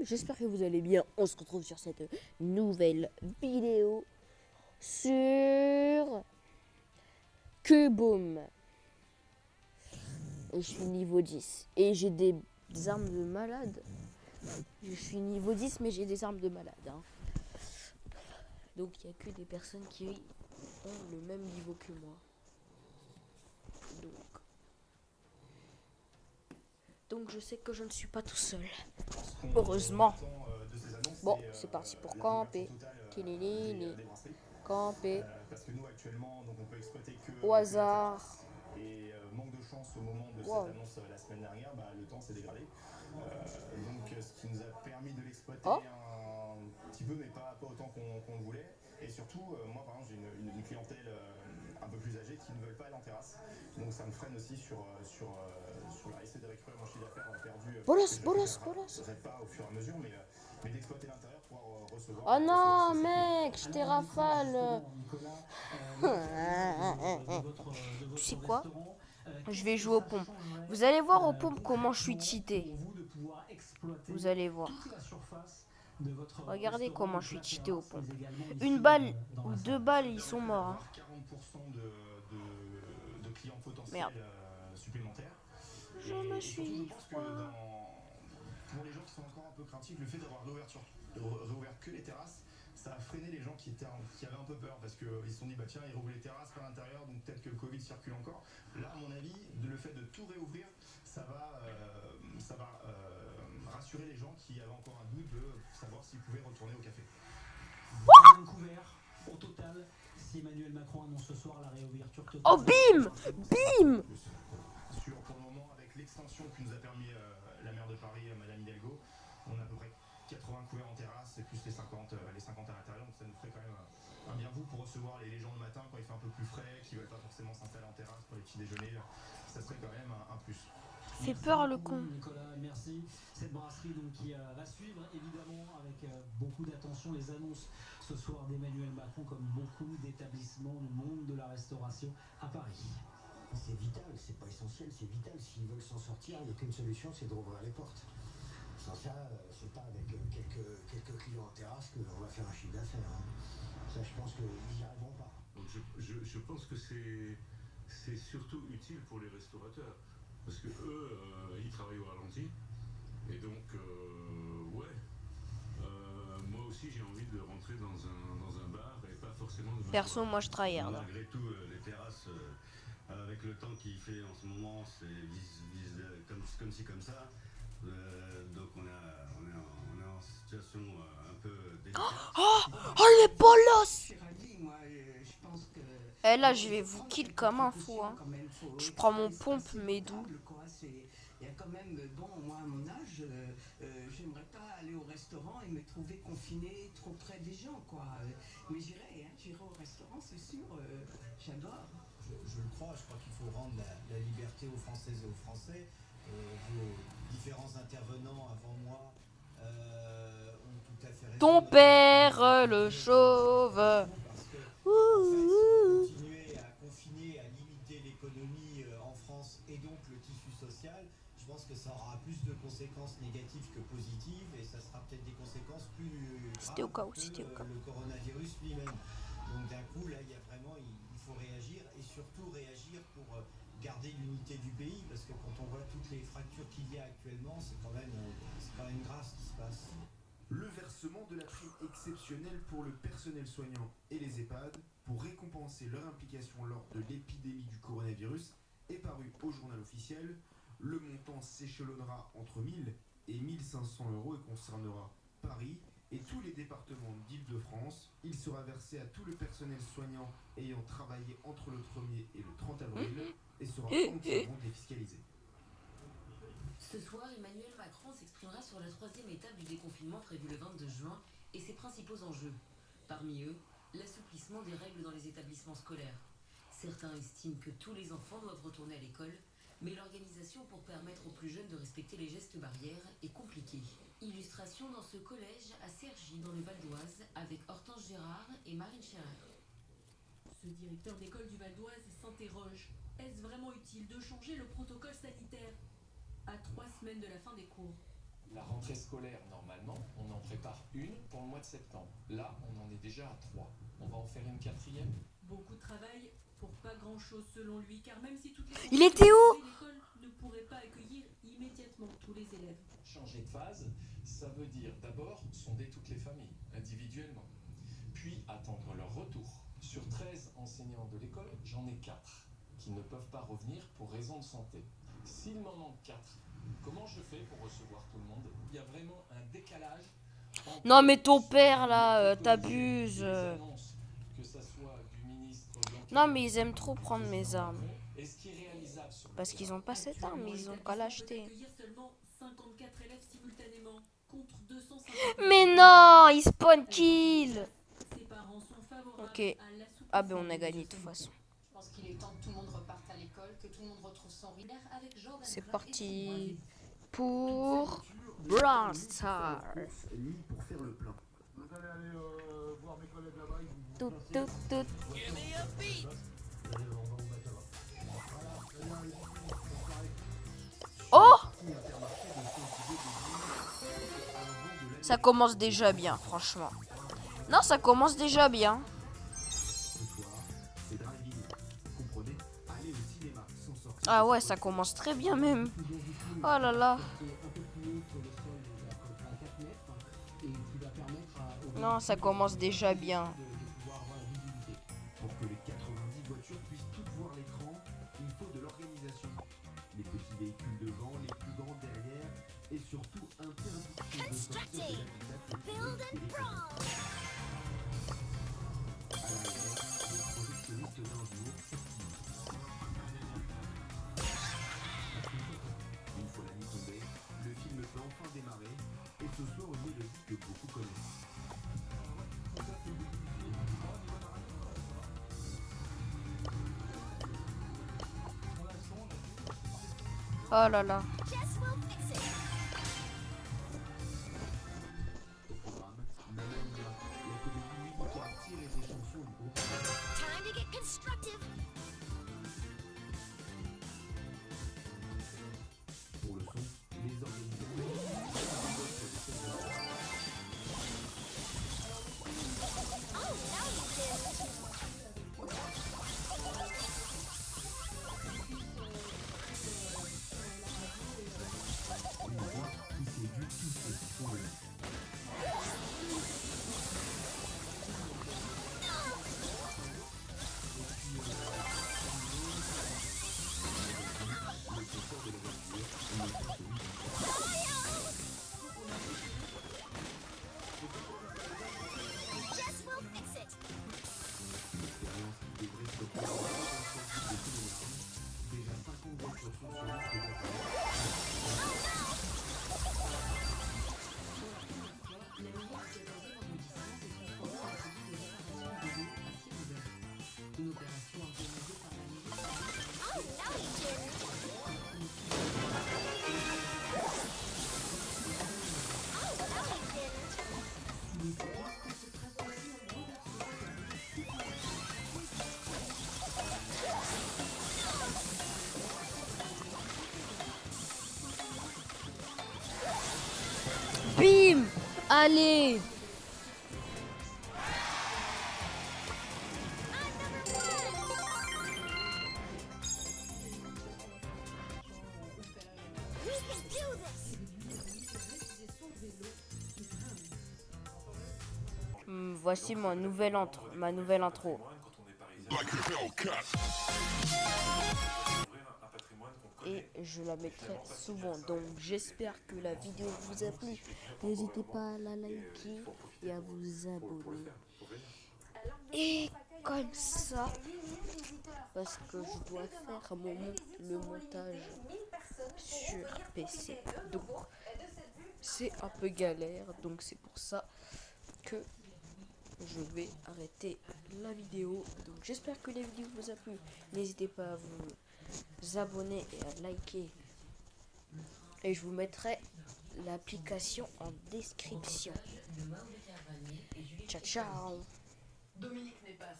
j'espère que vous allez bien. On se retrouve sur cette nouvelle vidéo sur Cubone. Et je suis niveau 10 et j'ai des armes de malade. Je suis niveau 10 mais j'ai des armes de malade. Hein. Donc il n'y a que des personnes qui ont le même niveau que moi. Donc je sais que je ne suis pas tout seul. Heureusement. Bon, c'est parti pour camper. Camper. Parce que nous actuellement, donc on peut exploiter que au hasard. Et manque de chance au moment de cette annonce la semaine dernière, le temps s'est dégradé. Donc ce qui nous a permis de l'exploiter un petit peu, mais pas autant qu'on le voulait. Et surtout, moi par exemple, j'ai une clientèle un peu plus âgée qui ne veulent pas aller en terrasse. Donc ça me freine aussi sur la essayer de récupérer mon chiffre d'affaires perdu. Bolos. Pas au fur et à mesure, mais d'exploiter l'intérieur pour recevoir. Oh non, mec, je t'ai rafale. Tu sais quoi? Je vais jouer aux pompes. Vous allez voir aux pompes comment je suis cheaté. Vous allez voir. Regardez comment je suis cheaté aux pompes. Une balle ou deux balles, ils sont morts. Hein. 40% de clients potentiels Merde. Supplémentaires. Je me suis froid. Pour les gens qui sont encore un peu craintifs, le fait d'avoir réouvert que les terrasses, ça a freiné les gens qui avaient un peu peur parce qu'ils se sont dit tiens, ils rouvrent les terrasses par l'intérieur, donc peut-être que le Covid circule encore. Là, à mon avis, le fait de tout réouvrir, ça va rassurer les gens qui avaient encore un doute de savoir s'ils pouvaient retourner au café. Couvert au total, si Emmanuel Macron annonce ce soir la réouverture totale. Oh bim. Pour le moment, avec l'extension que nous a permis la maire de Paris, Madame Hidalgo, on a à peu près 80 couverts en terrasse et plus les 50 à l'intérieur, donc ça nous ferait quand même un bien fou pour recevoir les gens le matin quand il fait un peu plus frais, qui ne veulent pas forcément s'installer en terrasse pour les petits déjeuners, ça serait quand même un plus. Fait peur le con. Nicolas, merci. Cette brasserie donc, qui va suivre évidemment avec beaucoup d'attention les annonces ce soir d'Emmanuel Macron comme beaucoup d'établissements du monde de la restauration à Paris. C'est vital, c'est pas essentiel, c'est vital. S'ils veulent s'en sortir, il n'y a qu'une solution, c'est de rouvrir les portes. Sans ça, c'est pas avec quelques clients en terrasse qu'on va faire un chiffre d'affaires. Hein. Ça, je pense qu'ils n'y arriveront pas. Donc je pense que c'est surtout utile pour les restaurateurs. Parce que eux, ils travaillent au ralenti. Et donc, moi aussi, j'ai envie de rentrer dans un bar et pas forcément de... Perso, moi je tryhard. Malgré tout, les terrasses, avec le temps qu'il fait en ce moment, c'est comme ci, comme ça. Donc on est en situation un peu délicate. Oh les bolos. Eh là, je vais vous kill comme un fou. Hein. Je prends mon pompe, mais d'où? Il y a quand même, moi à mon âge, j'aimerais pas aller au restaurant et me trouver confiné trop près des gens, quoi. Mais j'irai au restaurant, c'est sûr, j'adore. Je le crois, je crois qu'il faut rendre la liberté aux Françaises et aux Français. Vos différents intervenants avant moi ont tout à fait raison. Ton père, le chauve. Parce que, en fait, continuer à confiner, à limiter l'économie en France et donc le tissu social, je pense que ça aura plus de conséquences négatives que positives et ça sera peut-être des conséquences plus graves que le coronavirus lui-même. Donc d'un coup, là, il y a vraiment, il faut réagir et surtout réagir pour garder l'unité du pays parce que quand on voit toutes les fractures qu'il y a actuellement, c'est quand même grave ce qui se passe. Le versement de la prime exceptionnelle pour le personnel soignant et les EHPAD pour récompenser leur implication lors de l'épidémie du coronavirus est paru au journal officiel. Le montant s'échelonnera entre 1000 et 1500 euros et concernera Paris et tous les départements d'Île-de-France. Il sera versé à tout le personnel soignant ayant travaillé entre le 1er et le 30 avril et sera entièrement défiscalisé. Ce soir, Emmanuel Macron s'exprimera sur la troisième étape du déconfinement prévu le 22 juin et ses principaux enjeux. Parmi eux, l'assouplissement des règles dans les établissements scolaires. Certains estiment que tous les enfants doivent retourner à l'école, mais l'organisation pour permettre aux plus jeunes de respecter les gestes barrières est compliquée. Illustration dans ce collège à Cergy, dans le Val d'Oise, avec Hortense Gérard et Marine Scherer. Ce directeur d'école du Val d'Oise s'interroge. Est-ce vraiment utile de changer le protocole sanitaire à 3 semaines de la fin des cours? La rentrée scolaire, normalement, on en prépare une pour le mois de septembre. Là, on en est déjà à 3. On va en faire une 4e. Beaucoup de travail pour pas grand-chose selon lui, car même si toutes les Il était où? l'école ne pourrait pas accueillir immédiatement tous les élèves. Changer de phase, ça veut dire d'abord sonder toutes les familles, individuellement. Puis attendre leur retour. Sur 13 enseignants de l'école, j'en ai 4 qui ne peuvent pas revenir pour raison de santé. S'il m'en manque 4, comment je fais pour recevoir tout le monde? Il y a vraiment un décalage. Non mais ton père là, t'abuses. Que ça soit du ministre Non mais ils aiment trop prendre mes armes. Est-ce qu'il est réalisable sur le Parce qu'ils ont pas cette arme, ils ont qu'à l'acheter. Accueillir seulement 54 élèves simultanément contre 250. Mais non, ils spawn kill. Ses parents sont favorables Ok. à l'assouplissement Ah ben on a des gagné de mesures toute façon. Je pense qu'il est temps que tout le monde reparte à l'école, que tout le monde retrouve son rythme avec Jordan C'est Graff et parti pour Brawl Stars. Ni pour faire le plein. Vous allez aller voir mes collègues là-bas. Tout, tout, tout. Oh! Ça commence déjà bien, franchement. Non, ça commence déjà bien. Ce soir, c'est drive-in. Vous comprenez? Aller au cinéma sans sortir. Ah ouais, ça commence très bien même. Oh là là. Non, ça commence déjà bien. Pour que les 90 voitures puissent toutes voir l'écran, il faut de l'organisation. Les petits véhicules devant, les plus grands derrière, et surtout interdiction de sortir de l'habitacle pour éviter les conneries. À l'arrière, les projectionnistes d'un jour s'activent. Une fois la nuit tombée, le film peut enfin démarrer, et ce soir une mélodie que beaucoup connaissent. Oh là là. Au programme, Mamma Mia, la comédie musicale tirée des chansons du groupe. Pour le son, les organisateurs une voix qui séduit tous ceux qui sont venus. Déjà 50 voitures sont sur liste d'attente. Une opération organisée par la milice. Bim! Allez! Voici ma nouvelle intro. Et je la mettrai souvent. Donc j'espère que la vidéo vous a plu. N'hésitez pas à la liker et à vous abonner. Et comme ça, parce que je dois faire le montage sur PC. Donc c'est un peu galère. Donc c'est pour ça que je vais arrêter la vidéo. Donc j'espère que la vidéo vous a plu. N'hésitez pas à vous abonner et à liker. Et je vous mettrai l'application en description. Ciao ciao. Dominique n'est pas